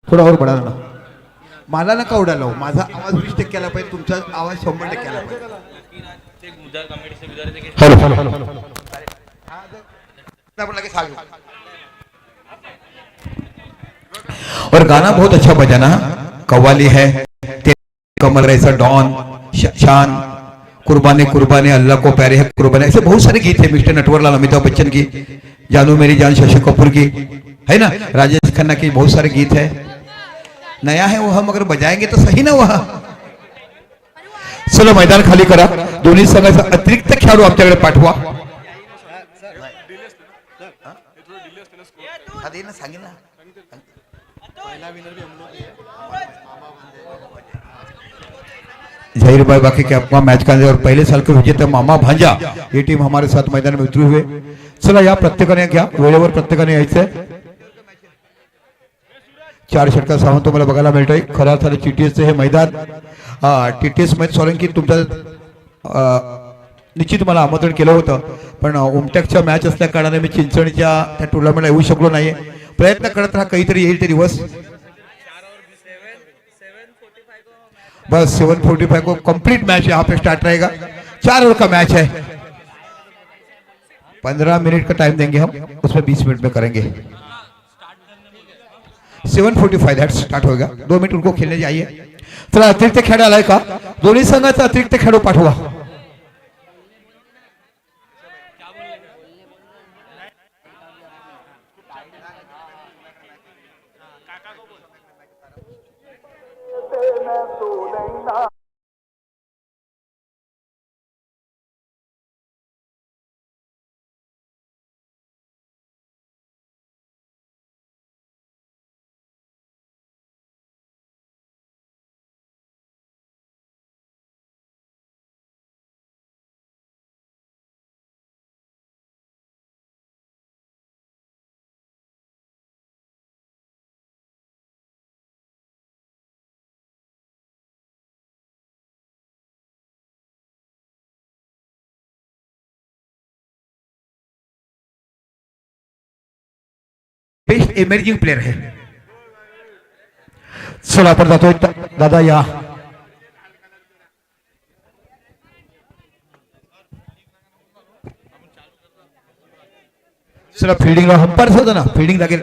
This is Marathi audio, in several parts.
थोडा और बढ़ा ना. मला नका उडालो, माझा आवाज 20% आला पाहिजे, तुमचा आवाज 100% आला पाहिजे. हेलो हेलो हेलो अपन लगे साल. और गाना बहुत अच्छा बजा ना. कव्वाली है, कमल रैसा डॉन, शान, कुर्बानी कुर्बानी अल्लाह को प्यारे है कुर्बानी, ऐसे बहुत सारे गीत है. मिस्टर नटवरलाल, अमिताभ बच्चन की, जानू मेरी जान शशि कपूर की है ना, राजेश खन्ना की, बहुत सारे गीत है. नया है वो, हम अगर बजाएंगे तो सही ना वह. चलो मैदान खाली करा. दोन्ही संघाचा अतिरिक्त खेळाडू आमच्याकडे पाठवा. जहीर भाई बाकी के अपना मैच का और पहले साल के विजेता मामा भांजा ये टीम हमारे साथ मैदान में उतरी हुए. चला या प्रत्येकाने घ्या, वेळेवर प्रत्येकाने यायचंय. 4 षटका सावंत तुम्हाला बघायला मिळतोय. खऱ्या अर्थाने टीटीएसचं हे मैदान, टीटीएस मध्ये सोलंकी तुमच्या निश्चित मला आमंत्रण केलं होतं, पण उमटॅकच्या मॅच असल्या कारणाने मी चिंचणीच्या त्या टुर्नामेंटला येऊ शकलो नाही. प्रयत्न करत राहा, काहीतरी येईल ते दिवस. बस 7:45 को कंप्लीट मैच यहाँ पे स्टार्ट रहेगा. 4 ओवर का मैच है. 15 मिनट का टाइम देंगे हम, उसमें 20 मिनट में करेंगे. 7:45 दैट स्टार्ट होगा. 2 मिनट उनको खेलने जाइए. चला अतिरिक्त खेळाडू आलाय का? दोन्ही संघाचा अतिरिक्त खेळाडू पाठवा. बेस्ट इमर्जिंग प्लेयर है. चला आपण जातोय. दादा या. चला फिल्डिंगला हंपर होता ना, फिल्डिंग लागेल.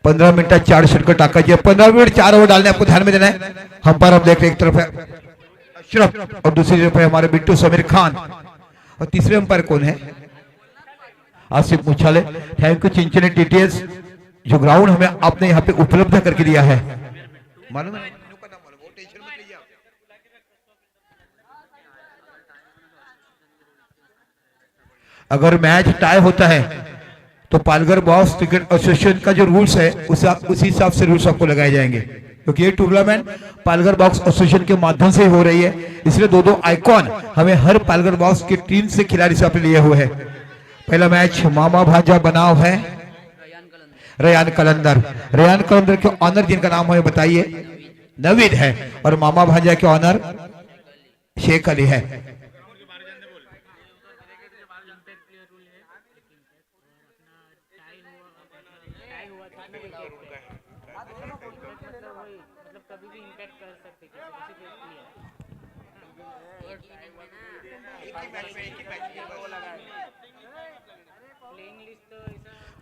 15 मिनटात 4 षटकं टाकायचे. 15 मिनट 4 ओवर डालने आपको ध्यान में देना है. हंपर हम देख रहे, एक तरफ है अशरफ और दूसरी तरफ है हमारे बिट्टू समीर खान, और तीसरे अंपायर कौन है? आसिफ मुछाले. थैंक यू चिंचनी टीटीएस, जो ग्राउंड हमें आपने यहाँ पे उपलब्ध करके दिया है. मालूम है अगर मैच टाई होता है तो पालघर बॉक्स क्रिकेट एसोसिएशन का जो रूल्स है उसी हिसाब से रूल्स आपको लगाए जाएंगे, क्योंकि ये टूर्नामेंट पालघर बॉक्स एसोसिएशन के माध्यम से हो रही है. इसलिए दो आइकॉन हमें हर पालघर बॉक्स की टीम से खिलाड़ी से आपने लिए हुए हैं. पहला मैच मामा भांजा बनाव है रेयान कलंदर. रेयान कलंदर के ऑनर जिनका नाम है बताइए? नवीद है. और मामा भांजा के ऑनर शेख अली है.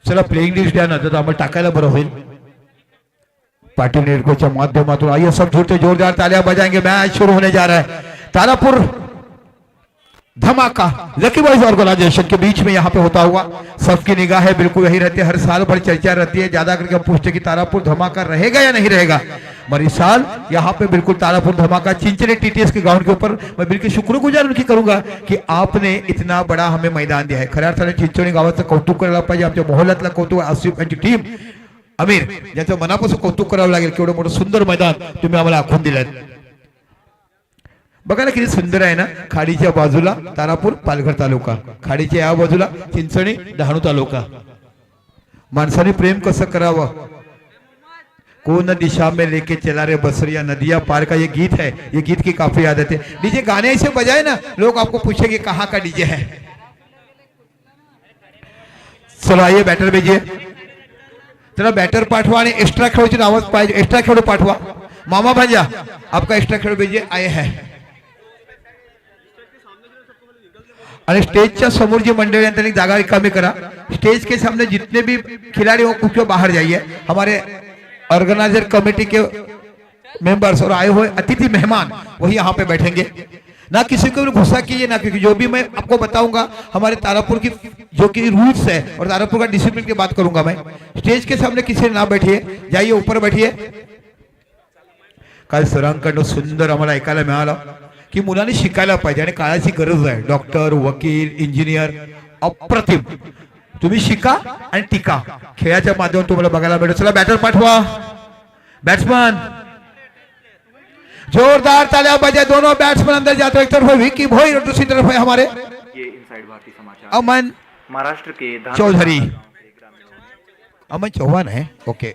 चला प्लेइंग लिस्ट द्या ना, तर आम्हाला टाकायला बरं होईल. पाटील नेटकोच्या माध्यमातून आइए सब जुड़ते जोरदार तालियां बजाएंगे. मैच शुरू होने जा रहा है. तारापुर धमाका लकी बॉयज ऑर्गेनाइजेशन के बीच में यहाँ पे होता हुआ. सबकी निगाह है बिल्कुल यही रहती है, हर साल भर चर्चा रहती है. ज्यादा करके हम पूछते कि तारापुर धमाका रहेगा या नहीं रहेगा. मगर इस साल यहाँ पे बिल्कुल तारापुर धमाका चिंचनी टीटीएस के ग्राउंड के ऊपर. मैं बिल्कुल शुक्रगुजार उनकी करूंगा की आपने इतना बड़ा हमें मैदान दिया है. खऱ्या अर्थाने चिंचणी गावाचं कौतुक करायला पाहिजे. आमच्या मोहल्ल्यातलं कौतुक आसिफ यांची टीम अमीर ज्याचं मनापासून कौतुक करावं लागेल. केवढं मोठं सुंदर मैदान तुम्ही आम्हाला आखून दिलं. बघा ना किती सुंदर आहे ना. खाडीच्या बाजूला तारापूर पालघर तालुका, खाडीच्या या बाजूला चिंचणी डहाणू तालुका. माणसाने प्रेम कसं करावं. कौन दिशा में लेके चला रे बसरिया नदिया पार का ये गीत है. ये गीत की काफी आदत है. डीजे गाने ऐसे बजाए ना, लोग आपको पूछेंगे कहाँ का डीजे है. चलो आइए बैटर भेजिए. चला बैटर पाठवा आणि एक्स्ट्रा खेळूची नावच पाहिजे, एक्स्ट्रा खेळू पाठवा. मामा भांजा आपका एक्स्ट्रा खेळू भेजिए आए हैं. और स्टेज के समोर जी मंडली त्यांनी जागा रिकामी करा. स्टेज के सामने जितने भी खिलाड़ी हो कुछ बाहर जाइए. हमारे ऑर्गेनाइजर कमेटी के मेंबर्स और आए हुए अतिथि मेहमान वही यहाँ पे बैठेंगे. ना किसी को भी गुस्सा कीजिए ना, क्योंकि जो भी मैं आपको बताऊंगा हमारे तारापुर की जो कि रूल्स है और तारापुर का डिसिप्लिन की बात करूंगा मैं. स्टेज के सामने किसी ना बैठिए, जाइए ऊपर बैठिए. काल सरांकडून सुंदर आम्हाला ऐकायला मिळालं की मुलांनी शिकायला पाहिजे आणि काळाची गरज आहे. डॉक्टर, वकील, इंजिनियर अप्रतिम. तुम्ही शिका आणि टिका. खेळाच्या माध्यमातून तुम्हाला बघायला मिळेल. चला बैटर पाठवा. बैट्समैन जोरदार तालियां बजाए. दोनों बैट्समैन अंदर जाते हैं. एक तरफ है विकी भोई और दूसरी तरफ है हमारे ये इनसाइड भारतीय समाचार अमन महाराष्ट्र के चौधरी. अमन चौहान है. ओके.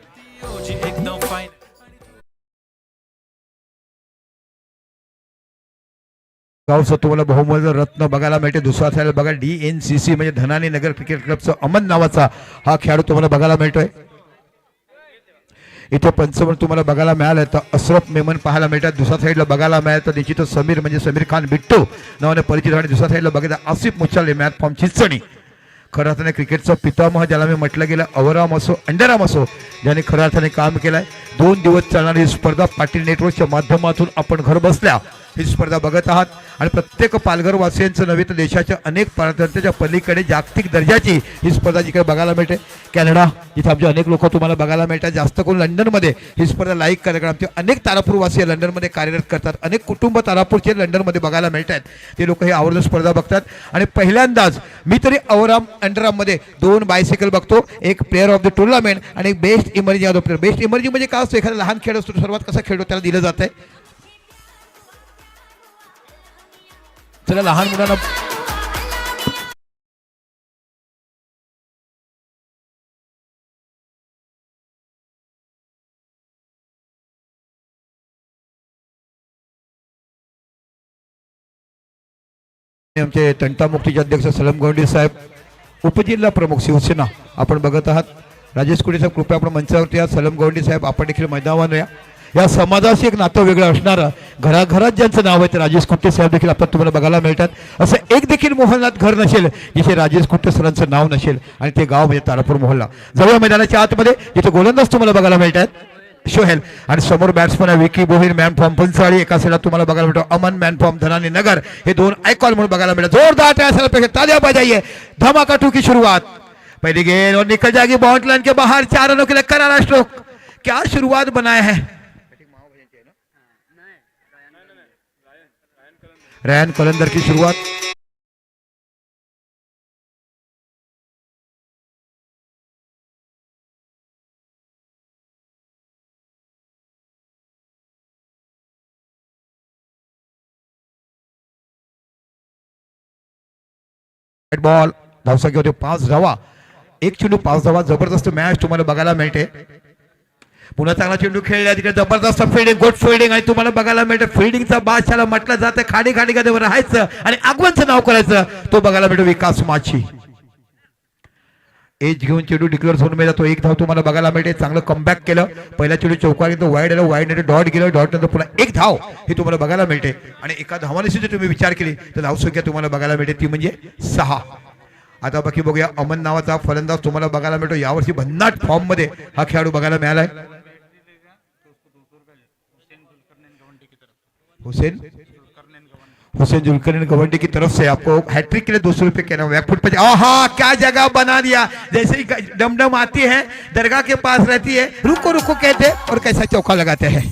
गावचं तुम्हाला बहुमूल्य रत्न बघायला मिळते. दुसरा साईड बघा DNCC म्हणजे धनानी नगर क्रिकेट क्लबचा अमन नावाचा हा खेळाडू तुम्हाला बघायला मिळतोय. इथे पंच म्हणून तुम्हाला बघायला मिळालं तर अशरफ मेमन पाहायला मिळतात. दुसऱ्या साईडला बघायला मिळालं तर निश्चितच समीर म्हणजे समीर खान बिट्टू नावाने परिचित. आणि दुसऱ्या साईडला बघितलं आसिफ मुच्छाले मॅथ फॉर्म चिंचणी. खऱ्या अर्थाने क्रिकेटचा पितामह ज्याला मी म्हटलं गेलं, अवराम असो अंडराम असो, ज्याने खऱ्या अर्थाने काम केलंय. 2 दिवस चालणारी स्पर्धा पाटील नेटवर्कच्या माध्यमातून आपण घर बसल्या ही स्पर्धा बघत आहात. आणि प्रत्येक पालघर वासियांचं नव्हे तर देशाच्या अनेक प्रांतांच्या पलीकडे जागतिक दर्जाची ही स्पर्धा जिकडे बघायला मिळते. कॅनडा इथे आमचे अनेक लोक तुम्हाला बघायला मिळतात. जास्त करून लंडनमध्ये ही स्पर्धा लाईक करतात. आमचे अनेक तारापूरवासी लंडनमध्ये कार्यरत करतात. अनेक कुटुंब तारापूरचे लंडनमध्ये बघायला मिळतात. ते लोक ही आवर्जून स्पर्धा बघतात. आणि पहिल्यांदाच मी तरी अवराम अंडराममध्ये 2 बायसायकल बघतो. एक प्लेअर ऑफ द टुर्नामेंट आणि एक best emerging player. Best emerging म्हणजे काय असतो, एखादा लहान खेळ असतो सर्वात कसा खेळतो त्याला दिलं जात आहे. चला लहान मुलांना आमचे तंटामुक्तीचे अध्यक्ष सलम गवंडी साहेब, उपजिल्हा प्रमुख शिवसेना आपण बघत आहात. राजेश कुटे साहेब कृपया आपण मंचावरती या. सलम गवंडी साहेब आपण देखील मैदानावर या. या समाजाशी एक नातं वेगळं असणारं घराघरात ज्यांचं नाव आहे ते राजेश कुट्टे साहेब देखील आपल्याला तुम्हाला बघायला मिळतात. असं एक देखील मोहल्ल्यात घर नसेल जिथे राजेश कुट्टे सरांचं नाव नसेल आणि ते गाव म्हणजे तारापूर मोहल्ला. जवळ मैदानाच्या आतमध्ये जिथे गोलंदाज तुम्हाला बघायला मिळतात शोहेल आणि समोर batsman Vicky बोहिर man form Panchali. एका साईडला तुम्हाला बघायला मिळतो अमन मॅन फॉर्म धनानी नगर. हे 2 आयकॉन म्हणून बघायला मिळतात. जोरदार तालियां बजाइए. धमाका टू की शुरुआत. पहली गेंद और निकल जाएगी बाउंड्री लाइन के बाहर. 4 रनों के लिए करारा स्ट्रोक. क्या शुरुआत बनाया है रयान कलंदर की शुरुआत. बॉल धावसंख्या होते 5 धावा. 1 चेंडू 5 धावा. जबरदस्त मॅच तुम्हाला बघायला मिळते. पुन्हा चांगला चेंडू खेळला. तिकडे जबरदस्त फिल्डिंग, गुड फिल्डिंग आणि तुम्हाला बघायला मिळतं फिल्डिंगचा बादशाला म्हटलं जातं. खाडी खाडी गदेवर राहायचं आणि आगवनचं नाव करायचं. तो बघायला मिळतो विकास माची. एज घेऊन चेंडू डिक्लेअर झोन मध्ये जातो. 1 धाव तुम्हाला बघायला मिळते. चांगलं कमबॅक केलं. पहिला चेंडू चौकार गेला, वाईड आलं, वाईड नंतर डॉट गेलं, डॉट नंतर पुन्हा 1 धाव हे तुम्हाला बघायला मिळते. आणि एका धावाने सुद्धा तुम्ही विचार केली तर धावसंख्या तुम्हाला बघायला मिळते ती म्हणजे 6. आता बाकी बघूया. अमन नावाचा फलंदाज तुम्हाला बघायला मिळतो. यावर्षी भन्नाट फॉर्म मध्ये हा खेळाडू बघायला मिळालाय. हुसैन जुल्करनैन गवंडी की तरफ से आपको हैट्रिक के लिए 200 रुपए कहना. बैकफुट पे आहा क्या जगह बना दिया. जैसे ही डमडम आती है दरगाह के पास रहती है रुको रुको कहते और कैसा चौका लगाते हैं.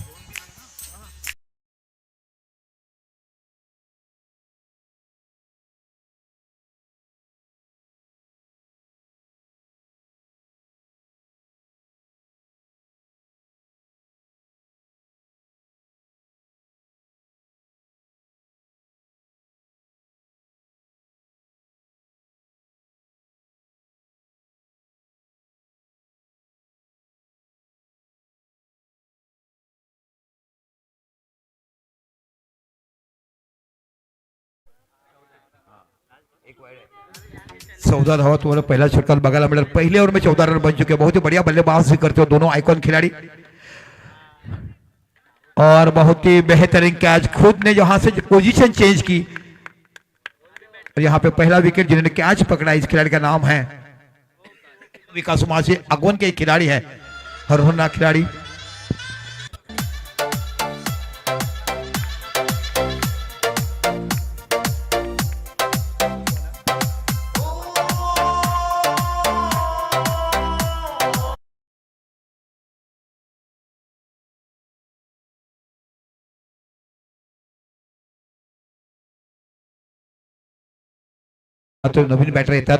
14 धावा तुम्हारा पहला षटकार बघायला मिळेल. पहले ओवर में 14 रन बन चुके हैं. बहुत ही बढ़िया बल्लेबाज भी करते हो दोनों आइकॉन खिलाड़ी और बहुत ही बेहतरीन कैच. खुद ने जहां से पोजीशन चेंज की और यहाँ पे पहला विकेट जिन्होंने कैच पकड़ा इस खिलाड़ी का नाम है विकास मासी. अगवन के खिलाड़ी है, हरहुन्ना खिलाड़ी. आता नवीन बॅटर येतात.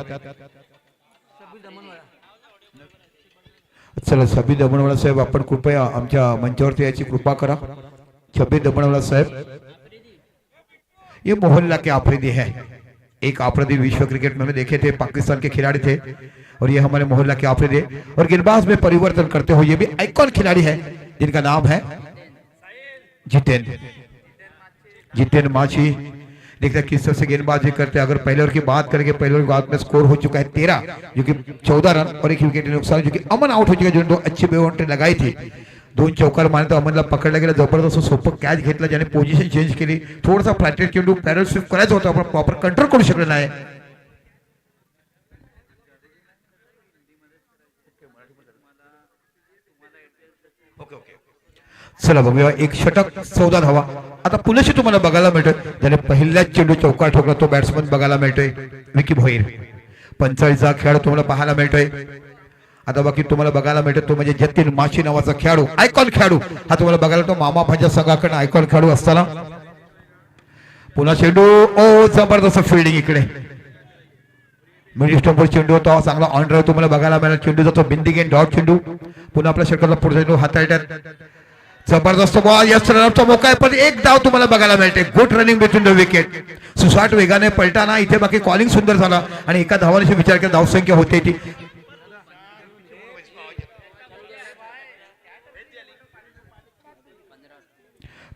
चला शब्बीर दमणवाला साहेब, आपण कृपया आमच्या मंचावरती याची कृपा करा. शब्बीर दमणवाला साहेब, ये मोहल्ला के आफरीदी है. एक आफरीदी विश्व क्रिकेट में देखे थे, पाकिस्तान के खिलाड़ी थे और ये हमारे मोहल्ला के आफरीदी और गेंदबाज में परिवर्तन करते हुए ये भी आइकॉन खिलाड़ी है जिनका नाम है जितेन माछी. देखते किस तरह से गेंदबाजी करते हैं. अगर पहले ओवर की बात करेंगे, पहले ओवर की बात में स्कोर हो चुका है 13, जो कि 14 रन और 1 विकेट नुकसान, जो कि अमन आउट हो चुका है. जो 2 अच्छी बेवंटे लगाई थी, 2 चौकार मारले तर अमनला पकडला गेला. जबरदस्त सोपं कॅच घेतला, ज्याने पोझिशन चेंज केली. थोडासा फ्लॅटेड चेंडू पॅरल स्विप करायचा होता, पण प्रॉपर कंट्रोल करू शकले नाही. चला बघूया. एक षटक 14 धावा. आता पुलेशी तुम्हाला बघायला मिळतोय, ज्याने पहिल्याच चेंडू चौकार ठोकला तो बॅट्समन बघायला मिळतोय विकी भोईर. 45चा खेळाडू तुम्हाला पाहायला मिळतोय. आता बाकी तुम्हाला बघायला मिळतोय तो म्हणजे जतीन माशी नावाचा खेळाडू, आयकॉन खेळाडू. हा तुम्हाला बघायला तो मामा भांजा संघाकडे आयकॉन खेळाडू असताना पुन्हा चेंडू. ओ जबरदस्त फिल्डिंग इकडे. मिडिल स्टंपवर चेंडू होता चांगला ऑन ड्राइव्ह तुम्हाला बघायला मिळाला. चेंडू जातो बिंदी गेन डॉट चेंडू. पुन्हा आपल्या षटकाला पुढचा चेंडू हाताळतात. जबरदस्त बॉल. यस रनअपचा मौका आहे, पण एक धाव तुम्हाला बघायला मिळते. Good running between the wicket. सुसाट वेगाने पलटाना इथे बाकी कॉलिंग सुंदर झाला आणि एका धावाने विचार केला धावसंख्या होते ती.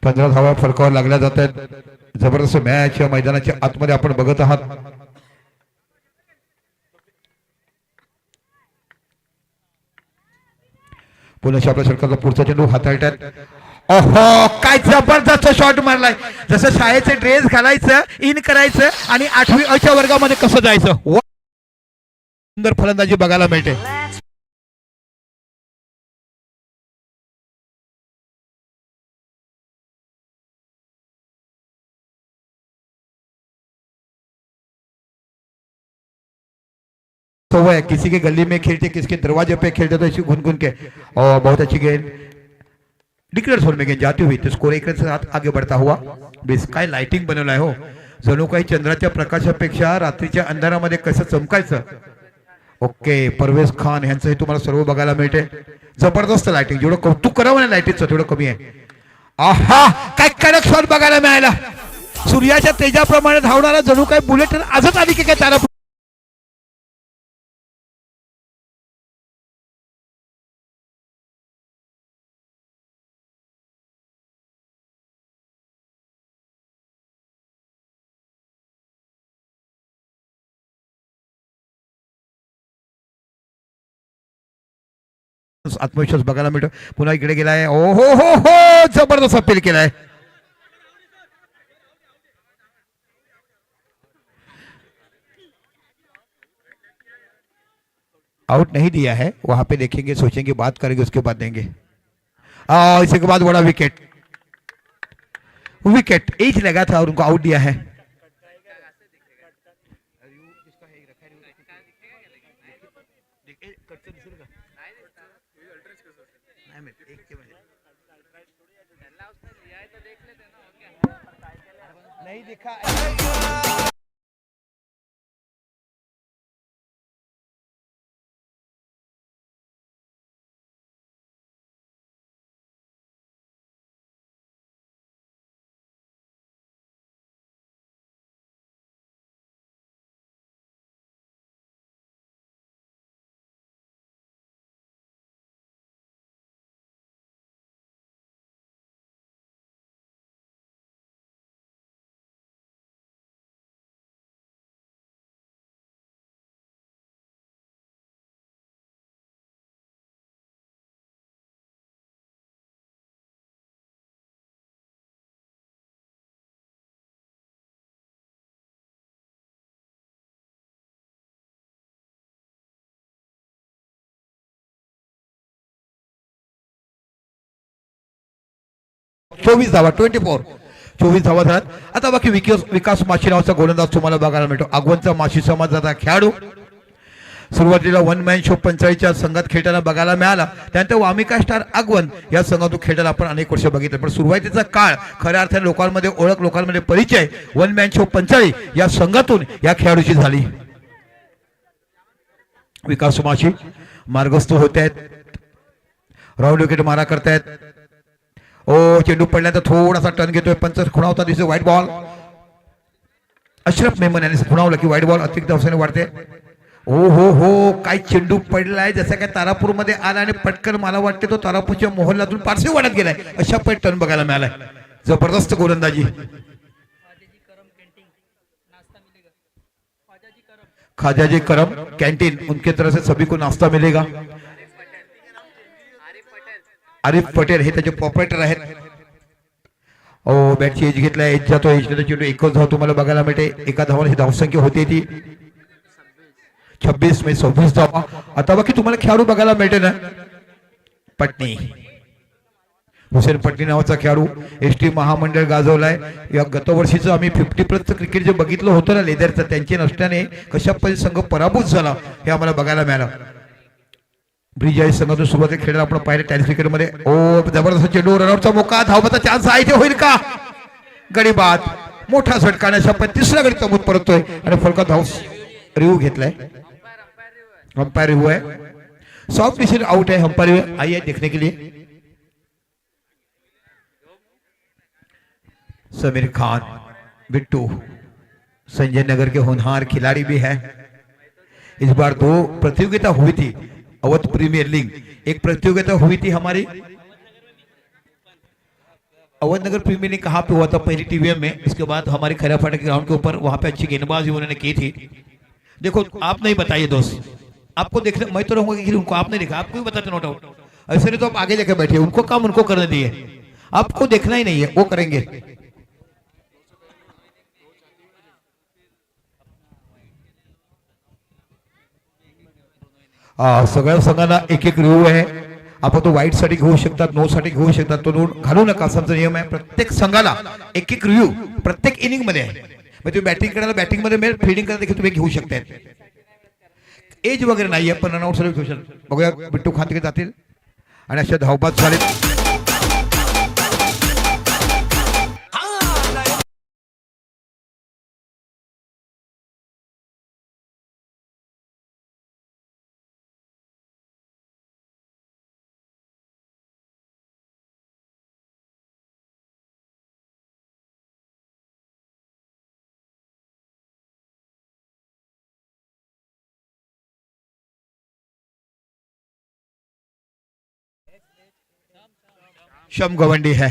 पंधरा धावा फरकावर लागल्या जात आहेत. जबरदस्त मॅच या मैदानाच्या आतमध्ये आपण बघत आहात. पुन्हा आपल्या षटकाचा पुढचा चेंडू हाताळतात. ओहो काय जबरदस्त शॉट मारलाय. जसं शाळेचे ड्रेस घालायचं, इन करायचं आणि 8वी अ च्या वर्गामध्ये कसं जायचं. सुंदर फलंदाजी बघायला मिळते. तो है किसी के गली में खेलते, किसके दरवाजे पे खेलते, तो ऐसी घुन के और बहुत अच्छी गेंद डिक्लेयर जोन में गेंद जाती हुई तो स्कोर 1 रन से साथ आगे बढ़ता हुआ. बेस काय लाइटिंग बनवलाय हो. जणू काही चंद्राच्या प्रकाशापेक्षा रात्रीच्या अंधारामध्ये कसं चमकायचं. ओके परवेज खान यांचंही तुम्हाला सर्व बघायला मिळते. जबरदस्त लाइटिंग. जेवढं कौतुक करावं ना लाइटिंगचं तेवढं कमी आहे. आहा काय कडक शॉट बघायला मिळाला. सूर्याच्या तेजाप्रमाणे धावणारा जणू काय बुलेट आजच आली की काय तारा. आत्मविश्वास बघायला मिळतो. पुन्हा इकडे गेलाय. ओ हो हो हो जबरदस्त अपील केलाय. आउट नहीं दिया है, वहां पे देखेंगे, सोचेंगे, बात करेंगे, उसके बाद देंगे. इसी के बाद बड़ा विकेट. विकेट एज लगा था और उनको आउट दिया है. नहीं दिखा. 24 धावा 24 धावा झाल्यात. आता बाकी विकास माशी नावाचा गोलंदाज तुम्हाला बघायला मिळतो. आगवनचा माशी समाजाचा खेळाडू सुरुवातीला वन मॅन शो 45च्या संघात खेळताना बघायला मिळाला. त्यानंतर वामिका स्टार आगवन या संघातून खेळताना आपण अनेक वर्ष बघितलं. पण सुरुवातीचा काळ खऱ्या अर्थाने लोकांमध्ये ओळख, लोकांमध्ये परिचय वन मॅन शो 45 या संघातून या खेळाडूची झाली. विकास माशी मार्गस्थ होत आहेत, राऊंड विकेट मारा करतायत. ओ चेंडू पडल्यानंतर थोडासा टर्न घेतोय, पंच खुणावता दिसतो. White ball. अशरफ मेमन यांनी खुणावलं की व्हाईट बॉल अतिरिक्त धावसंख्येने वाढते. ओ हो काय चेंडू पडलाय, जसं काय तारापूर मध्ये आला आणि पटकन मला वाटते तो तारापूरच्या मोहल्ल्यातून पारसे वाढत गेलाय. अशा पण टर्न बघायला मिळालाय. जबरदस्त गोलंदाजी. खाजाजी करम कैंटीन, उनके तरफ से सभी को नाश्ता मिलेगा. आरिफ पटेल हे त्याचे ऑपरेटर आहेत. ओ बॅटची एज घेतलाय, एज जातो, एज चेंडू एकच धाव तुम्हाला बघायला मिळते. एका धावाने ही धावसंख्या होती ती 26 में 26 धावा. आता बाकी तुम्हाला खेळाडू बघायला मिळते ना, पटनी हुसेन पटनी नावाचा खेळाडू एसटी महामंडळ गाजवलाय. या गत वर्षीचं आम्ही 50+ क्रिकेट जे बघितलं होतं ना लेदरचं, त्यांचे नसल्याने कशा पद्धतीने संघ पराभूत झाला हे आम्हाला बघायला मिळालं. ब्रिज या संघातून सुरुवातीला खेळायला आपण पाहिलं टेनिस क्रिकेटमध्ये. ओ जबरदस्त चेंडू, रनआउटचा मोका, धावबाचा चान्स आहे, ते होईल का? गडी बाद, मोठा झटका. पण तिसऱ्या गडी तमूत परततोय आणि फलका धाव रिव्ह्यू घेतलाय. अंपायर रिव्ह्यू है, सॉफ्ट डिसीजन आउट है. अंपायर रिव्ह्यू आइए देखने के लिए. समीर खान बिट्टू संजय नगर के होनहार खिलाड़ी भी है. इस बार 2 प्रतियोगिता हुई थी अवध प्रीमियर लीग. एक प्रतियोगिता हुई थी हमारी अवध नगर प्रीमियर लीग कहाँ पे हुआ था, पहली टीवीएम में. इसके बाद हमारी खैरा फाटक ग्राउंड के ऊपर, वहां पे अच्छी गेंदबाजी उन्होंने की थी. देखो आप नहीं बताइए दोस्त, आपको देखने मैं तो रहूंगा कि उनको आपने देखा, आपको भी बताते नो डाउट. ऐसे नहीं तो आप आगे लेकर बैठिए, उनको काम उनको करने दिए, आपको देखना ही नहीं है, वो करेंगे. सगळ्या संघांना एक रिव्ह्यू आहे. आपण तो व्हाईट साठी घेऊ शकतात, नो साठी घेऊ शकतात, तो नोट घालू नका असा नियम आहे. प्रत्येक संघाला एक रिव्ह्यू प्रत्येक इनिंग मध्ये आहे. म्हणजे तुम्ही बॅटिंग करायला बॅटिंग मध्ये मिळेल, फिल्डिंग करायला देखील तुम्ही घेऊ शकता. एज वगैरे नाहीये, पण रनआउट साठी घेऊ शकता. बघूया बिट्टू खान तिकडे जातील आणि अशा धावबाद झाले. शम गवंडी है,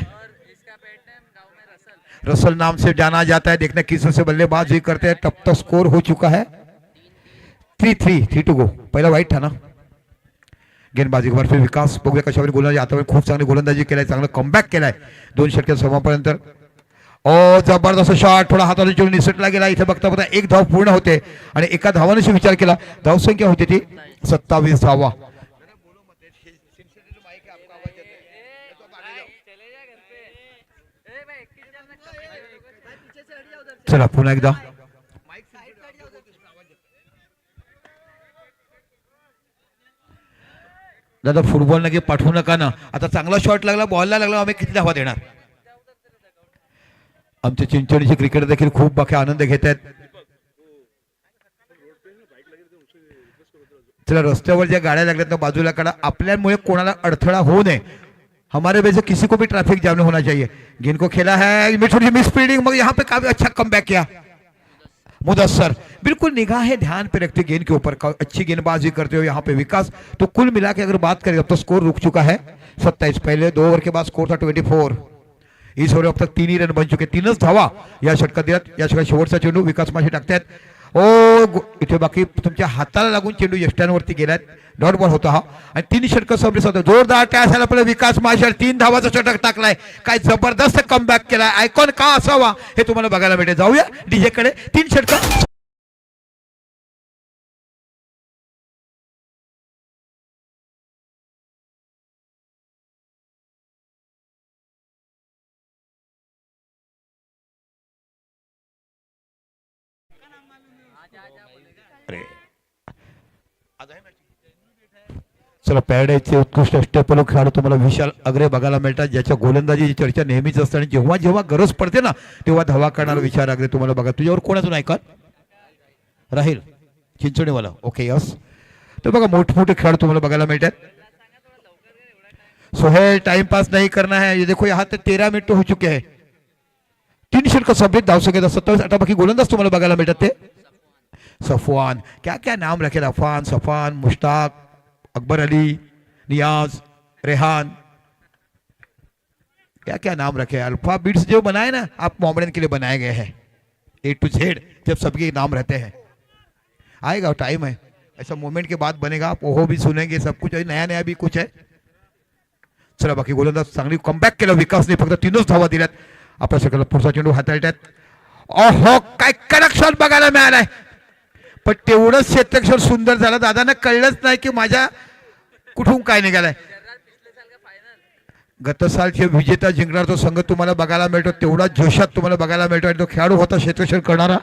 रसल नाम से जाना जाता है. देखना किस से बल्लेबाजी करते हैं. तब तक स्कोर हो चुका है 3 टू गो. पहिला वाईट था ना गेंदबाजी वर. फिर विकास बघूया कशावर गोलंदाजी. आता खूप चांगली गोलंदाजी केलाय, चांगला कमबॅक केलाय 2 षटके समापर्यंत. ओ जबरदस्त शॉट, थोडा हाताला चेंडू निसटला गेला. इथे बघता बघता 1 धाव पूर्ण होते आणि एका धावाने विचार केला. धावसंख्या होती ती 27 धावा. चला पुन्हा एकदा दादा फुटबॉल नक्की पाठवू नका ना. आता चांगला शॉट लागला, बॉलला लागला, आम्ही किती धावा देणार. आमचे चिंचणीचे क्रिकेटर देखील खूप बाकी आनंद घेत आहेत. चला रस्त्यावर ज्या गाड्या लागल्यात ना बाजूला काढा, आपल्यामुळे कोणाला अडथळा होऊ नये. हमारे वजह से किसी को भी ट्रैफिक जाम नहीं होना चाहिए. गेंद को खेला है, थोड़ी मिस फील्डिंग, मगर यहाँ पे काफी अच्छा कमबैक किया मुदस्सर. बिल्कुल निगाहें ध्यान पे रखते गेंद के ऊपर, अच्छी गेंदबाजी करते हो यहाँ पे विकास. तो कुल मिला के अगर बात करें अब तो स्कोर रुक चुका है 27. पहले 2 ओवर के बाद स्कोर था 24. इस ओवर अब तक 3 ही रन बन चुके, 3च धावा या षटकात दिल्यात. या षटकात शेवटचा चेंडू विकास माशी टाकतायत. ओ इथे बाकी तुमच्या हाताला लागून चेंडू यष्ट्यांवरती गेलाय. डॉट बॉल होता हा आणि 3 षटक सबरीस होता. जोरदार टॅच आला आपल्या विकास माशी 3 धावाचा षटक टाकलाय. काय जबरदस्त कमबॅक केलाय. आयकॉन का असावा हे तुम्हाला बघायला मिळते. जाऊया डीजे कडे. 3 षटक अरे चला, पॅराडाईजचे उत्कृष्ट अष्टपैलू खेळाडू तुम्हाला विशाल अग्रे बघायला मिळतात, ज्याच्या गोलंदाजीची चर्चा नेहमीच असते आणि जेव्हा जेव्हा गरज पडते ना तेव्हा धावा करणारा विशाल अग्रे तुम्हाला बघा. तुझ्यावर कोणाचं ऐकत राहील? चिंचणीवाला. Okay, yes. तर बघा, मोठमोठे खेळाडू तुम्हाला बघायला मिळतात. सोहेल, टाइम पास नहीं करना है. ये देखो, यहाँ तक 13 मिनट हो चुके हैं. 3 षटक संपलित, धावसंख्या 27. आता बाकी गोलंदाज तुम्हाला बघायला मिळतात ते सफवान. क्या क्या नाम रखे, अफान, सफान, मुश्ताक, अकबर अली, नियाज, रेहान, क्या क्या नाम रखे. अल्फाबेट्स जो बनाए ना आप मोहम्मदन के लिए बनाए गए हैं, A to Z, जब सबके नाम रहते हैं. आएगा, टाइम है, ऐसा मोमेंट के बाद बनेगा. आप ओहो भी सुनेंगे, सब कुछ नया नया भी कुछ है. चला, बाकी गोलंदाज चांगली कमबॅक केलं विकासने, फक्त 3च धावा दिल्यात. आपल्या सगळ्याला पुढचा चेंडू हाताळतात. ओहो, काय कनेक्शन बघायला मिळालंय, पण तेवढंच क्षेत्रक्षण सुंदर झालं. दादांना कळलंच नाही की माझ्या कुठून काय निघालाय. गत सालचे विजेता जिंकणार तो संघ तुम्हाला बघायला मिळतो, तेवढा जोशात तुम्हाला बघायला मिळतो. आणि तो खेळाडू होता क्षेत्रक्षण करणारा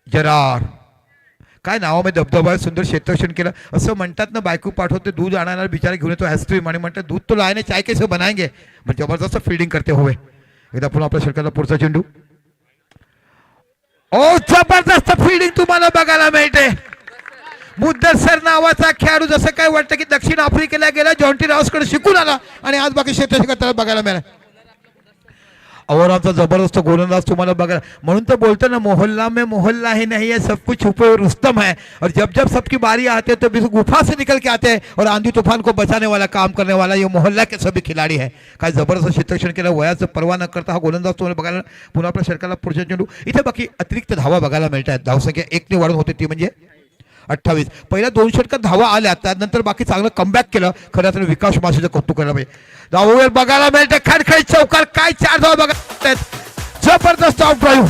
जरार. काय नावामध्ये दबदबा आहे, सुंदर क्षेत्रक्षण केलं. असं म्हणतात ना, बायको पाठवते दूध आणायला, बिचारा घेऊन येतो आईस्क्रीम आणि म्हणतात दूध तो लायने चाय कैसे बनाएंगे. म्हणजे जबरदस्त फिल्डिंग करते हुए. एकदा पुन्हा आपल्या षटकाचा पुढचा चेंडू. ओ, जबरदस्त फिल्डिंग तुम्हाला बघायला मिळते. मुद्दसर नावाचा खेळाडू, जसं काय वाटतं की दक्षिण आफ्रिकेला गेला, जॉन्टी रावसकडे शिकून आला आणि आज बाकी क्षेत्रक्षण बघायला मिळाला. और आमचा जबरदस्त गोलंदाज तुम्हाला बघा. म्हणून तो बोलते ना, मोहल्ला में मोहल्ला ही नहीं है, सब कुछ छुपे हुए रुस्तम है. और जब जब सबकी बारी आती है तो भी गुफा से निकल के आते हैं और आंधी तूफान को बचाने वाला काम करने वाला ये मोहल्ला के सभी खिलाड़ी है. काय जबरदस्त क्षेत्रक्षण केलं, वयाचं पर्वा न करता हा गोलंदाज तुम्हाला बघायला. पुन्हा आपल्या षटकाला पुढच्या चेंडू. इथे बाकी अतिरिक्त धावा बघायला मिळतात. धावसंख्या 1ने वाढून होते, ती म्हणजे 28. पहिल्या 2 षटकात धावा आल्या, त्यानंतर बाकी चांगलं कमबॅक केलं. खरं तर विकास माशीचं कौतुक करायला पाहिजे. धावा बघायला मिळते, खडखडीत चौकार, काय 4 धावा बघा, जबरदस्त आउट ड्राईव्ह.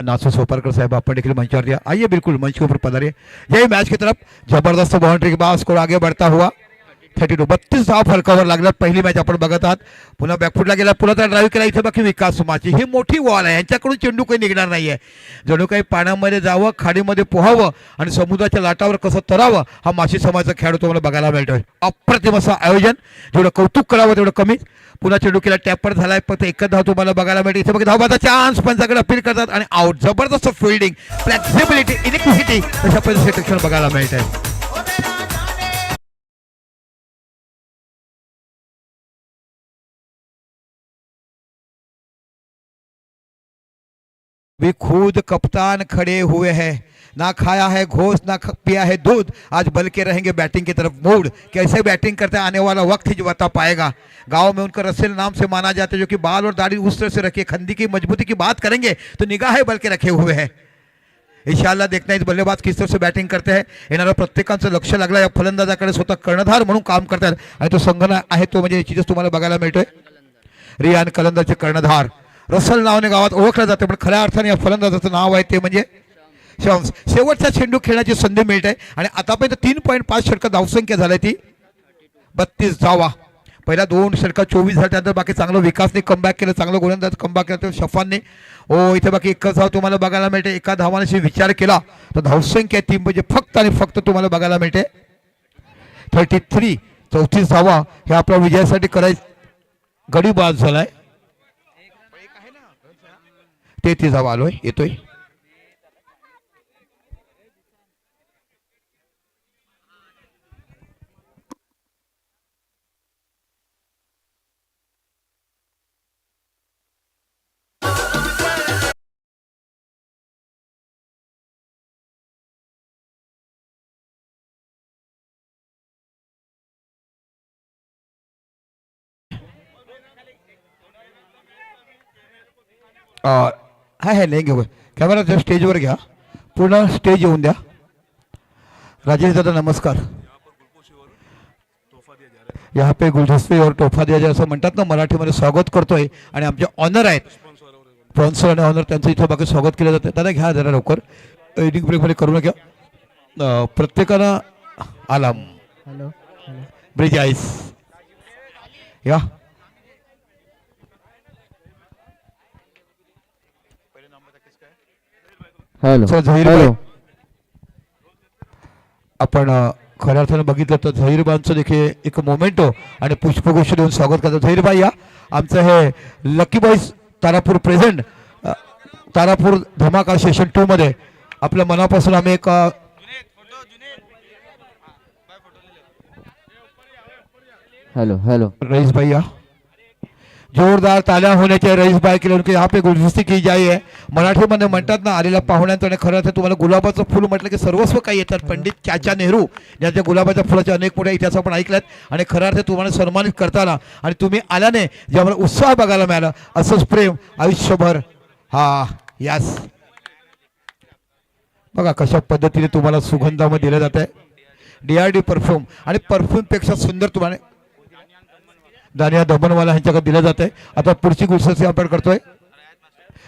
नासू सोपारकर साहब, आप देखिए मंच दिया. आइए, बिल्कुल मंच के ऊपर पधारिए. यही मैच की तरफ जबरदस्त बाउंड्री के बाद स्कोर आगे बढ़ता हुआ 32. 32 धाव फलकावर लागल्यात. पहिली मॅच आपण बघत आहात. पुन्हा बॅकफुटला गेला, पुन्हा तर ड्राईव्ह केला. इथे बाकी विकास सुमाची ही मोठी वॉल आहे, यांच्याकडून चेंडू काही निघणार नाहीये. जणू काही पाण्यामध्ये जावं, खाडीमध्ये पोहावं आणि समुद्राच्या लाटावर कसं तरावं, हा माशी समाजाचा खेळाडू तुम्हाला बघायला मिळतोय. अप्रतिम असं आयोजन, जेवढं कौतुक करावं तेवढं कमी. पुन्हा चेंडू केला, टॅपर झालाय, फक्त एकच धाव तुम्हाला बघायला मिळते. इथे बघा धावाचा चान्स, पंचाकडे अपील करतात आणि आउट. जबरदस्त फिल्डिंग, फ्लेक्सिबिलिटी, इलेक्ट्रिसिटी अशा पद्धतीचे क्षेत्रक्षण बघायला मिळत आहे. भी खुद कप्तान खड़े हुए हैं, ना खाया है घोष ना पिया है दूध, आज बल के रहेंगे बैटिंग की तरफ मूड. कैसे बैटिंग करते हैं आने वाला वक्त ही जो बता पाएगा. गांव में उनका रसेल नाम से माना जाता है, जो कि बाल और दाढ़ी उस तरह से रखे, खंदी की मजबूती की बात करेंगे तो निगाहें बल के रखे हुए हैं. इंशाल्लाह देखना इस बल्लेबाज किस तरह से बैटिंग करते हैं. येणाऱ्या प्रत्येकाचं लक्ष लागलं या फलंदाजाकडे, स्वतः कर्णधार म्हणून काम करतात आणि तो संघ आहे तो म्हणजे चीजच तुम्हाला बघायला मिळतोय. रियान कलंदरचे कर्णधार रसल नावाने गावात ओळखलं जाते, पण खऱ्या अर्थाने या फलंदाजाचं नाव आहे ते म्हणजे शम्स. शेवटचा चेंडू खेळण्याची संधी मिळते आणि आतापर्यंत 3.5 षटक धावसंख्या झाली ती 32 धावा. पहिल्या 2 षटकात 24 झाले, त्यानंतर बाकी चांगलं विकासने कमबॅक केलं, चांगलं गोलंदाज कमबॅक केलं शफानने. हो, इथे बाकी एकच धाव तुम्हाला बघायला मिळते. एका धावाने विचार केला तर धावसंख्या ती म्हणजे फक्त आणि फक्त तुम्हाला बघायला मिळते 33. 34 धावा हे आपल्या विजयासाठी करायचं गडी बाद झालाय. 33 धावा आलोय, येतोय. है लेंगे वो कॅमेरा त्या स्टेजवर घ्या पूर्ण स्टेज येऊन द्या राजेश दादा नमस्कार यहाँ पे गुलदस्ते और तोहफा दिया जाए असं म्हणतात ना मराठीमध्ये स्वागत करतोय आणि आमचे ऑनर आहेत स्पॉन्सर आणि ऑनर त्यांचं इथं बाकी स्वागत केलं जातं दादा घ्या जरा लवकर एडिंग ब्रेकमध्ये करू नका प्रत्येकानं आलाम हॅलो ब्रिज आईस या हॅलो सर झहीरबाई आपण खऱ्या अर्थानं बघितलं तर झहीरबाईंचं देखील एक मोमेंटो आणि पुष्पगुच्छ देऊन स्वागत करतो झहीरबाई या आमचं हे lucky boys Tarapur present Tarapur धमाका सेशन 2 मध्ये आपल्या मनापासून आम्ही एक हॅलो हॅलो रईस भाई या जोरदार ताल्या होण्याचे रईस भाई के लिए उनके यहाँ पे गुलदस्ती की जाई है मराठीमध्ये म्हणतात ना आलेल्या पाहुण्यांचं आणि खरं तर तुम्हाला गुलाबाचं फुल म्हटलं की सर्वस्व काही येतात पंडित चाचा नेहरू ज्यांच्या गुलाबाच्या फुलाचे अनेक मोठे इतिहास आपण ऐकल्यात आणि खरं अर्थ तुम्हाला सन्मानित करताना आणि तुम्ही आल्याने जे आम्हाला उत्साह बघायला मिळाला असंच प्रेम आयुष्यभर हा यास बघा कशा पद्धतीने तुम्हाला सुगंधामध्ये दिलं जात आहे DRD परफ्यूम आणि परफ्यूम पेक्षा सुंदर तुम्हाला दानिया दमनवाला यांच्याकडे दिलं जात आहे आता पुढची गुलदस्ती आपण करतोय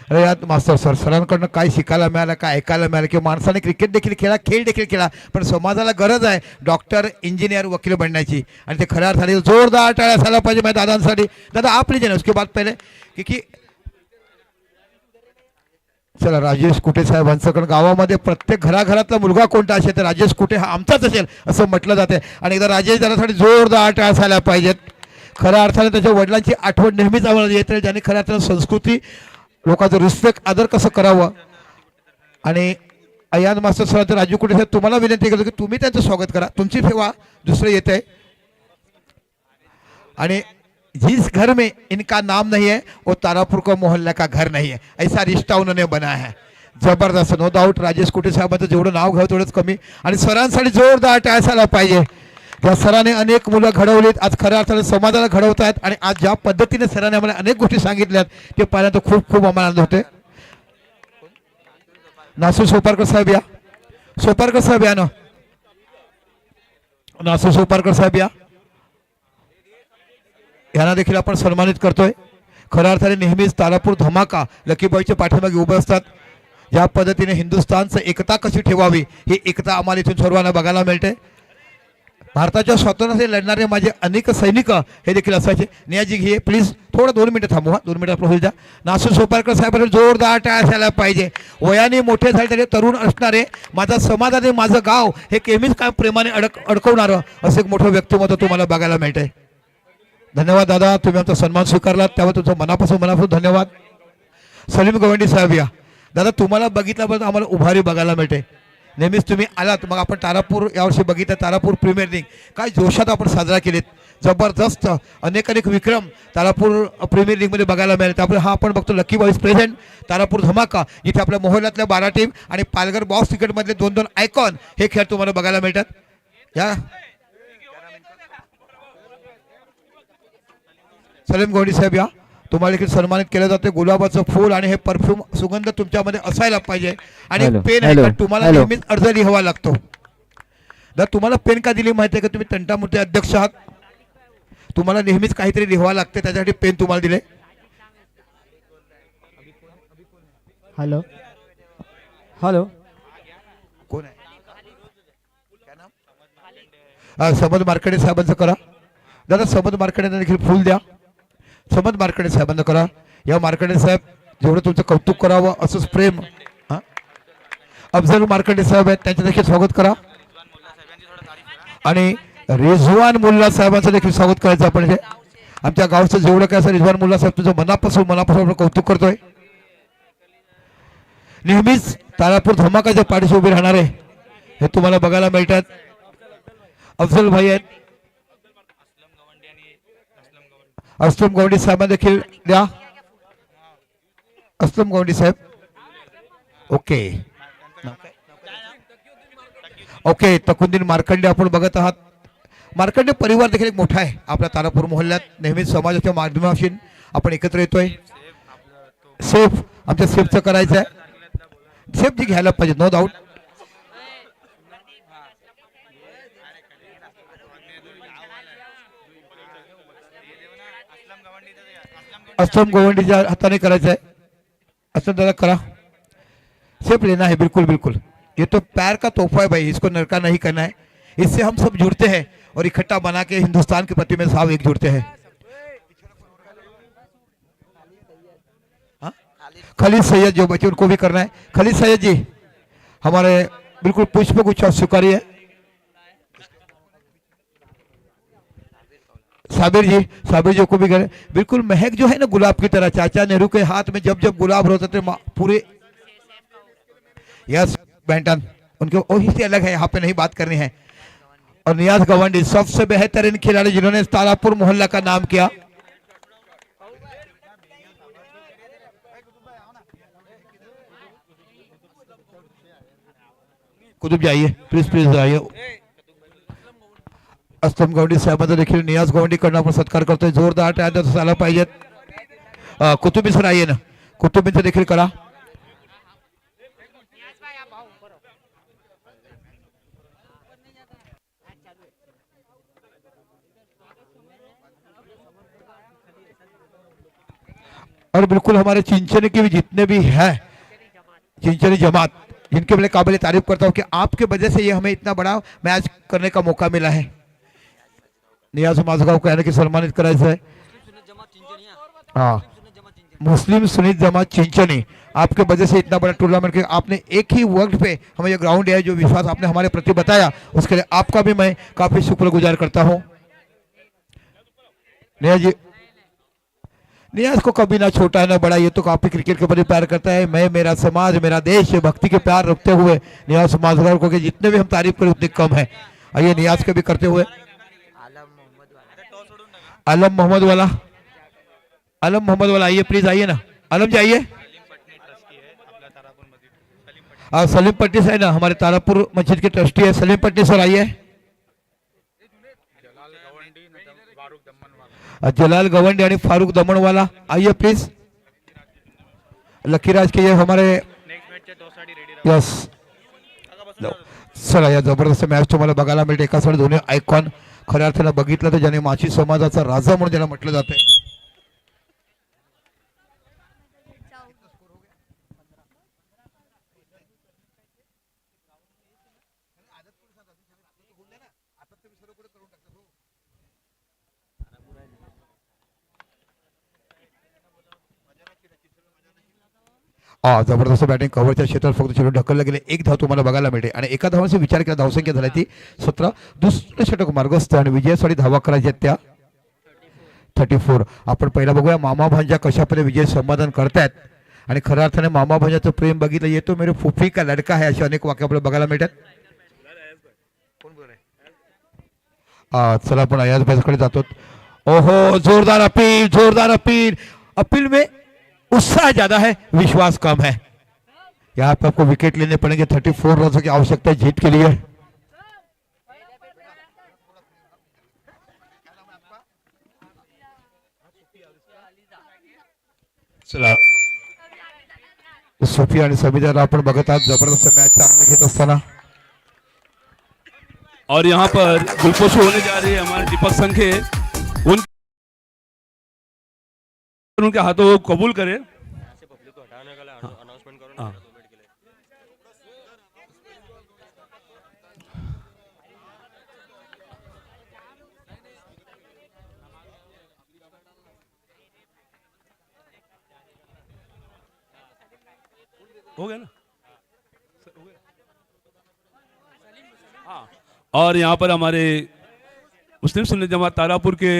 अरे यात मास्टर सरांकडनं काय शिकायला मिळालं काय ऐकायला मिळालं की माणसाने क्रिकेट देखील खेळा खेळ देखील खेळा पण समाजाला गरज आहे डॉक्टर इंजिनियर वकील बनण्याची आणि ते खऱ्या अर्थाने जोरदार टाळ्या असायला पाहिजे माझ्या दादांसाठी दादा आप लीजिए ना उसके बाद पहिले की चला राजेश कुटे साहेबांचं कारण गावामध्ये प्रत्येक घराघरातला मुलगा कोणता असेल तर राजेश कुटे हा आमचाच असेल असं म्हटलं जाते आणि एकदा राजेश दादासाठी जोरदार टाळ्या असायला पाहिजेत खऱ्या अर्थाने त्याच्या वडिलांची आठवण नेहमीच आम्हाला येत राहील ज्यांनी खऱ्या अर्थाने संस्कृती लोकांचं रिस्पेक्ट आदर कसं करावं आणि अयान मास्टर सर राजू कुटे साहेब तुम्हाला विनंती करतो की तुम्ही त्यांचं स्वागत करा तुमची सेवा दुसरं येत आहे आणि जिस घर में इनका नाम नहीं है वो तारापुर का मोहल्ला का घर नहीं है ऐसा रिश्ता उन्होंने बनाया है जबरदस्त नो डाऊट राजेश कुटे साहेबांचं जेवढं नाव घ्यावं तेवढंच कमी आणि सरांसाठी जोरदार टाळायला पाहिजे त्या सराने अनेक मुलं घडवलीत आज खऱ्या अर्थाने समाजाला घडवत आहेत आणि आज ज्या पद्धतीने सराने आम्हाला अनेक गोष्टी सांगितल्यात ते पाहिल्यानंतर खूप खूप आम्हाला आनंद होते नासू सोपारकर साहेब या सोपारकर साहेब या ना नासू सोपारकर साहेब या यांना देखील आपण सन्मानित करतोय खऱ्या अर्थाने नेहमीच तारापूर धमाका लकीबाईच्या पाठीमागे उभे असतात ज्या पद्धतीने हिंदुस्थानचं एकता कशी ठेवावी ही एकता आम्हाला इथून सर्वांना बघायला मिळते भारताच्या स्वातंत्र्यासाठी लढणारे माझे अनेक सैनिक हे देखील असायचे नियाजी घे प्लीज थोडं 2 मिनिटं थांबू 2 मिनिटं आपलं होईल द्या नासू सोपारकर साहेबांना जोरदार टाळ्या असायला पाहिजे वयाने मोठे झाले तरी तरुण असणारे माझा समाज आणि माझं गाव हे केमीच काय प्रेमाने अडकवणारं असं एक मोठं व्यक्तिमत्व तुम्हाला बघायला मिळतंय धन्यवाद दादा तुम्ही आमचा सन्मान स्वीकारलात त्यावर तुमचा मनापासून धन्यवाद सलीम गवंडी साहेब या दादा तुम्हाला बघितल्याबद्दल आम्हाला उभारी बघायला मिळते नेहमीच तुम्ही आलात मग आपण तारापूर यावर्षी बघितलं तारापूर प्रीमियर लीग काय जोशात आपण साजरा केलेत जबरदस्त अनेक विक्रम तारापूर प्रीमियर लीगमध्ये बघायला मिळाले त्यामुळे हा आपण बघतो लकी बॉईज प्रेझेंट तारापूर धमाका इथे आपल्या मोहल्ल्यातल्या 12 टीम आणि पालघर बॉक्स क्रिकेटमधले 2 आयकॉन हे खेळ तुम्हाला बघायला मिळतात या सलीम गवंडी साहेब या तुम्हाला देखील सन्मानित केलं जाते गुलाबाचं फूल आणि हे परफ्यूम सुगंध तुमच्यामध्ये असायला पाहिजे आणि पेन आहे का तुम्हाला नेहमीच अर्ज लिहावा लागतो जर तुम्हाला पेन का दिली माहिती आहे का तुम्ही तंटामुक्ती अध्यक्ष आहात तुम्हाला नेहमीच काहीतरी लिहावं लागते त्यासाठी पेन तुम्हाला दिले हॅलो हॅलो कोण आहे समद मार्केडे साहेबांचं करा दादा समद मार्केडे देखील फुल द्या समद मार्केडे साहेबांना करा या मार्केडे साहेब जेवढं तुमचं कौतुक करावं असंच प्रेम अफजल मार्केडे साहेब आहेत त्यांचं देखील स्वागत करा आणि रिजवान मुल्ला साहेबांचं देखील स्वागत करायचं आपण इथे आमच्या गावचं जेवढं काय असं रिजवान मुल्ला साहेब तुझं मनापासून आपण कौतुक करतोय नेहमीच तारापूर धमाकाच्या पाठीशी उभे राहणारे हे तुम्हाला बघायला मिळतात अफजल भाई आहेत असलम गवंडी साहेब देखील द्या असलम गवंडी साहेब ओके ओके तकुंदीन मार्कंडे आपण बघत आहात मार्कंडे परिवार देखील एक मोठा आहे आपल्या तारापूर मोहल्ल्यात नेहमीच समाजाच्या माध्यमातून आपण एकत्र येतोय सेफ आमच्या सेफचं करायचं आहे सेफ जी घ्यायला पाहिजे नो डाऊट असलम गोवंडीच्या हाताने करायचं है असलम दादा करा सेफ लेना है बिल्कुल बिल्कुल ये तो पैर का तोहफा है भाई इसको नरका नहीं करना है इससे हम सब जुड़ते हैं और इकट्ठा बना के हिंदुस्तान के प्रति में साहब एक जुड़ते हैं हाँ? खलीद सैयद जो बच्चे उनको भी करना है खलीद सैयद जी हमारे बिल्कुल पुष्प गुच्छा स्वीकारिए साबिर जी को भी करें बिल्कुल महक जो है ना गुलाब की तरह चाचा नेहरू के हाथ में जब जब गुलाब होते थे पूरे यस बैंटन उनके वही से अलग है यहाँ पे नहीं बात करनी है और नियाज गवंडी सबसे बेहतरीन खिलाड़ी जिन्होंने तारापुर मोहल्ला का नाम किया कुतुब जाइए प्लीज प्लीज जाइए असलम गवंडी साहेबांचा देखील नियाज गवंडी कडनं आपण सत्कार करतोय जोरदार टाळ्या झाला पाहिजेत कुतुबी सर आइए ना कुतुबींचं देखील करा और बिल्कुल हमारे चिंचने के भी जितने भी है चिंचनी जमात जिनके मैं काबिल तारीफ करता हूँ कि आपके वजह से ये हमें इतना बड़ा मैच करने का मौका मिला है नियाज माझगाव को यानी कि सम्मानित करायचं है हाँ मुस्लिम सुन्नी जमात चिंचनी आपके वजह से इतना बड़ा टूर्नामेंट के आपने एक ही वक्त पे हमें ये ग्राउंड है जो विश्वास आपने हमारे प्रति बताया उसके लिए आपका भी मैं काफी शुक्रगुजार करता हूँ नियाज जी नियाज को कभी ना छोटा है ना बड़ा ये तो काफी क्रिकेट के प्रति प्यार करता है मैं मेरा समाज मेरा देश भक्ति के प्यार रखते हुए नियाज माझगाव को जितने भी हम तारीफ करें उतनी कम है आइए नियाज के भी करते हुए आलम मोहम्मद वाला आइए प्लीज आइए ना आलम जी आइए सलीम पट्टी से है ना हमारे तारापुर मस्जिद के ट्रस्टी है सलीम पट्टी सर आइए जलाल गवंडी आणि फारूक दमनवाला आइए प्लीज लकीराज के ये हमारे यस चला या जबरदस्त मॅच तुम्हाला बघायला मिळते एका साइड दोन्ही आयकॉन खऱ्या अर्थाने बघितलं तर ज्याने माची समाजाचा राजा म्हणून ज्याला म्हटलं जाते जबरदस्त बॅटिंग कव्हरच्या क्षेत्रात फक्त चेंडू ढकलला गेले एक धाव तुम्हाला बघायला मिळते आणि एका धावाचा विचार केला धावसंख्या झाली ती 17 दुसरे षटक मार्गस्थ आणि विजयासाठी धावा करायच्या त्या 34 आपण पहिला बघूया मामा भांजा कशा पद्धतीने विजय संपादन करतायत आणि खऱ्या अर्थाने मामा भांजाचं प्रेम बघितलं येतो मेरे फुफी का लडका है असे अनेक वाक्य आपल्याला बघायला मिळतात चला आपण अयाज भाईकडे जातो ओहो जोरदार अपील अपील में उत्साह ज्यादा है विश्वास कम है यहाँ पे आपको विकेट लेने पड़ेंगे 34 रनों की आवश्यकता है जीत के लिए चला सोफी आणि समीदार आपण बघत आहात जबरदस्त मैच आनंद घेत असताना और यहाँ पर गुलपोशी होने जा रही है हमारे दीपक संखे उनके हाथों को कबूल करे हाँ। हो गया ना हाँ। और यहाँ पर हमारे मुस्लिम सुन्नी जमात तारापुर के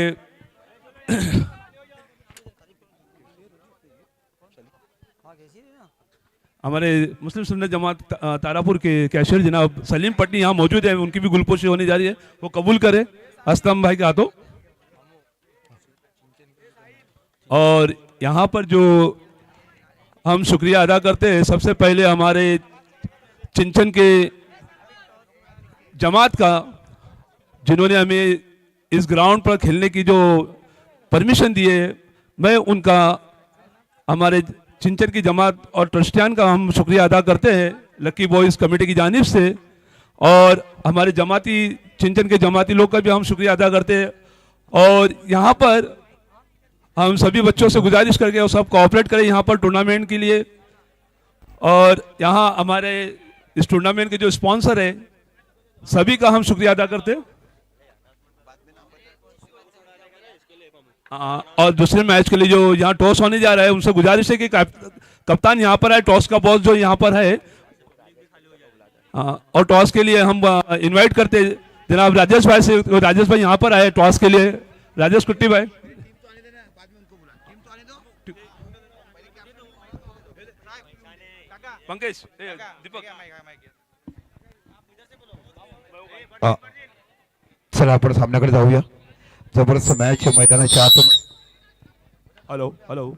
हमारे मुस्लिम सुन्नी जमात तारापुर के कैशियर जनाब सलीम पट्टी यहाँ मौजूद है उनकी भी गुलपोशी होने जा रही है वो कबूल करे असलम भाई के हाथों और यहाँ पर जो हम शुक्रिया अदा करते हैं सबसे पहले हमारे चिंचन के जमात का जिन्होंने हमें इस ग्राउंड पर खेलने की जो परमिशन दी है मैं उनका हमारे चिंचन की जमात और ट्रस्टियान का हम शुक्रिया अदा करते हैं लकी बॉयज़ कमेटी की जानिब से, और हमारे जमाती चिंचन के जमाती लोग का भी हम शुक्रिया अदा करते हैं। और यहाँ पर हम सभी बच्चों से गुजारिश करके और सब कोऑपरेट करें यहाँ पर टूर्नामेंट के लिए। और यहाँ हमारे इस टूर्नामेंट के जो स्पॉन्सर है सभी का हम शुक्रिया अदा करते हैं। और दूसरे मैच के लिए जो यहाँ टॉस होने जा रहा है उनसे गुजारिश है कि कप्तान यहाँ पर है, टॉस का बॉस जो यहाँ पर है, और टॉस के लिए हम इनवाइट करते हैं जनाब राजेश भाई से। राजेश भाई यहाँ पर आए टॉस के लिए, राजेश कुट्टी भाई। पंकज, दीपक, चला आपण सामन्याकडे जाऊया। जबरदस्त मॅच मैदानाच्या आत। हॅलो हॅलो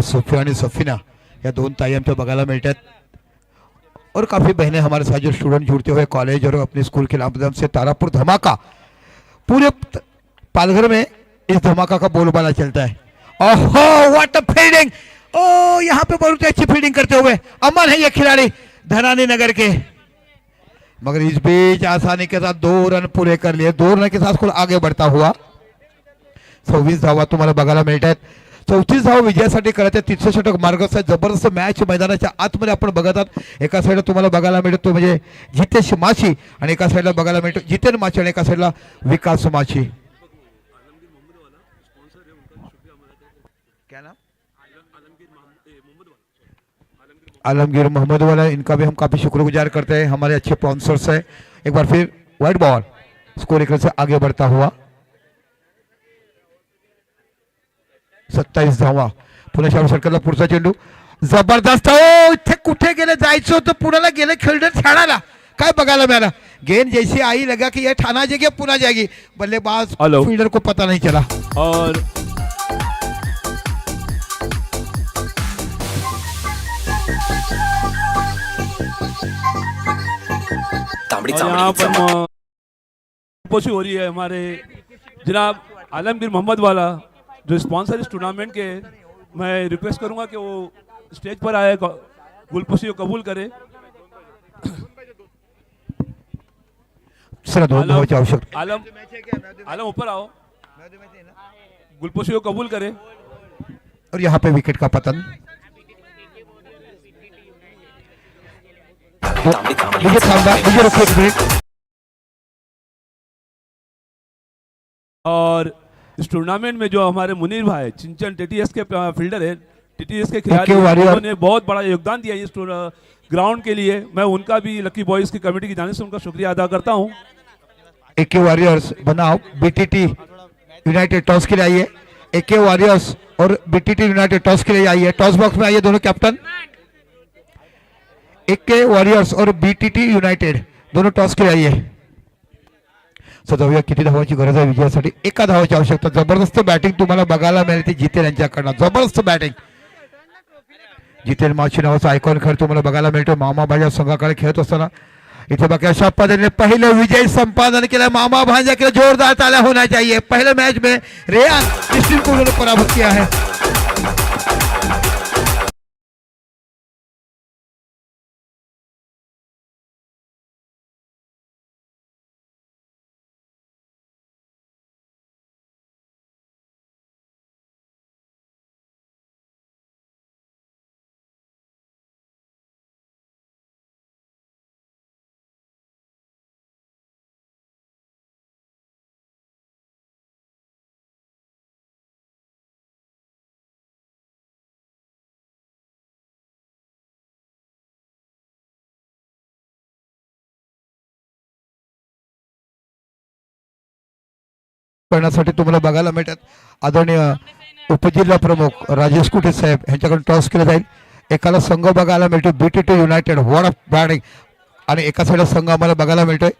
सोफिया आणि सफीना या दोन ताई आमच्या बघायला मिळतात, और काफी बहनें हमारे साथ जो स्टूडेंट जुड़ते हुए कॉलेज और अपने स्कूल के माध्यम से तारापुर धमाका, पूरे पालघर में इस धमाका का बोलबाला चलता है। ओहो व्हाट अ फील्डिंग, ओ यहाँ पे बहुत अच्छी फील्डिंग करते हुए अमन है ये खिलाड़ी धनानी नगर के, मगर इस बीच आसानी के साथ 2 रन पूरे कर लिए। 2 रन के साथ खुद आगे बढ़ता हुआ 26 धावा तुम्हाला बघायला मिळतात। 34 धावा विजयासाठी करत आहे। 300 षटक मार्गस्थ आहे। जबरदस्त मॅच मैदानाच्या आतमध्ये आपण बघत आहात। एका साईडला तुम्हाला बघायला मिळतो म्हणजे जितेश माची, आणि एका साईडला बघायला मिळतो जितेन माची, आणि एका साईडला विकास माची। क्या नाम? आलमगीर मोहम्मद वाला, इनका भी हम काफी शुक्रगुजार करते हैं। हमारे अच्छे स्पॉन्सर्स है। एक बार फिर वाइट बॉल, स्कोर एक रन से आगे बढ़ता हुआ 27 धावा। पुणे शाळा सर्कलला पुढचा चेंडू जबरदस्त, ओ इथे कुठे गेले, जायचं होतं पुण्याला, गेले खेळडर छाडाला, काय बघायला मिळालं। गेंद जैसी आई लगा कि ये ठाना जाएगी पुणे जाएगी, बल्लेबाज फील्डर को पता नहीं चला। और यहाँ पर पोशी हो रही है हमारे जनाब आलमगीर मोहम्मद वाला जो स्पॉन्सर इस टूर्नामेंट के। मैं रिक्वेस्ट करूंगा कि वो स्टेज पर आए, गुलपोशी को कबूल करे। आलम ऊपर आओ, गुलपोशी को कबूल करे। और यहाँ पे विकेट का पतन। मुझे रुको एक मिनट। और इस टूर्नामेंट में जो हमारे मुनीर भाई चिंचन टीटीएस के फील्डर है, टीटीएस के खिलाड़ी, उन्होंने बहुत बड़ा योगदान दिया इस ग्राउंड के लिए। मैं उनका भी लकी बॉयज की कमेटी की जानिब से उनका शुक्रिया अदा करता हूं। एके वॉरियर्स बनाओ बीटीटी यूनाइटेड टॉस के लिए आई है। एके वॉरियर्स और बीटीटी यूनाइटेड टॉस के लिए आई है। टॉस बॉक्स में आइए दोनों कैप्टन। एके वॉरियर्स और बीटीटी यूनाइटेड दोनों टॉस के लिए आई है। जाऊया किती धावांची गरज आहे विजयासाठी। एका धावाची आवश्यकता। जबरदस्त बॅटिंग तुम्हाला बघायला मिळते जितेन यांच्याकडनं, जबरदस्त बॅटिंग। जितेन माची नावाचा आयकॉन खेळ तुम्हाला बघायला मिळतो मामा भांजा संघाकडे खेळत असताना। इथे बाकी अशा पद्धतीने पहले विजय संपादन केला मामा भांजा के, जोरदार तालियां होना चाहिए। पहले मैच में रेयान डिस्ट्रिक्ट को उन्होंने पराभूत किया है। करण्यासाठी तुम्हाला बघायला मिळतात आदरणीय उपजिल्हा प्रमुख राजेश कुटे साहेब यांच्याकडून टॉस केला जाईल। एकाला संघ बघायला मिळतो BTT United, what of batting, आणि एका साईडला संघ आम्हाला बघायला मिळतोय